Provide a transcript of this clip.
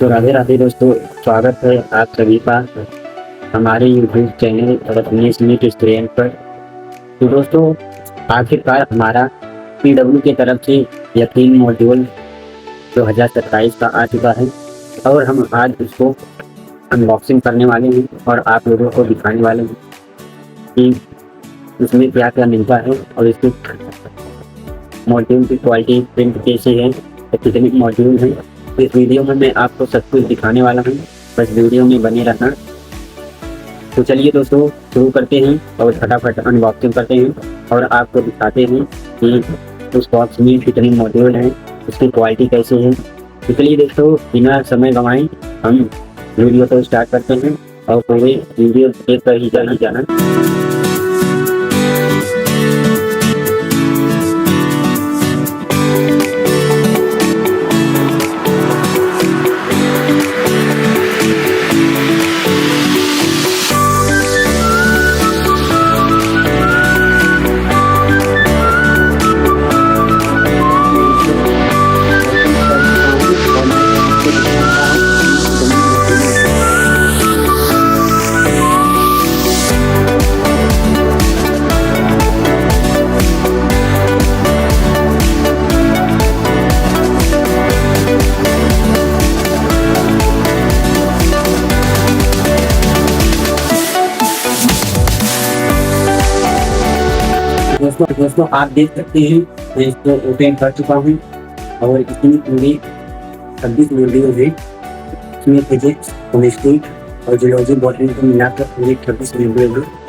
तो राधे राधे दोस्तों, स्वागत है आप सभी का हमारे यूट्यूब चैनल नीट स्टूडेंट पर। तो दोस्तों, आखिरकार हमारा पीडब्ल्यू की तरफ से यकीन मॉड्यूल 2027 का आ चुका है और हम आज उसको अनबॉक्सिंग करने वाले हैं और आप लोगों को दिखाने वाले हैं कि इसमें क्या क्या मिलता है और इसके मॉड्यूल की क्वालिटी प्रिंट कैसे है और कितने मॉड्यूल हैं। तो इस वीडियो में मैं आपको सब कुछ दिखाने वाला हूँ, बस वीडियो में बने रहना। तो चलिए दोस्तों, शुरू करते हैं और फटाफट अनबॉक्सिंग करते हैं और आपको दिखाते हैं कि उस बॉक्स में कितने मॉड्यूल हैं, उसकी क्वालिटी कैसे है। तो चलिए दोस्तों, बिना समय गंवाए हम वीडियो को स्टार्ट करते हैं और पूरे वीडियो देख कर ही जाना। दोस्तों आप देख सकते हैं, मैं इसको ओपन कर चुका हूँ और इसमें पूरी 26 वीडियो है। इसमें फिजिक्स, केमिस्ट्री और जियोलॉजी, बॉटनी को मिलाकर पूरी 26 वीडियो है।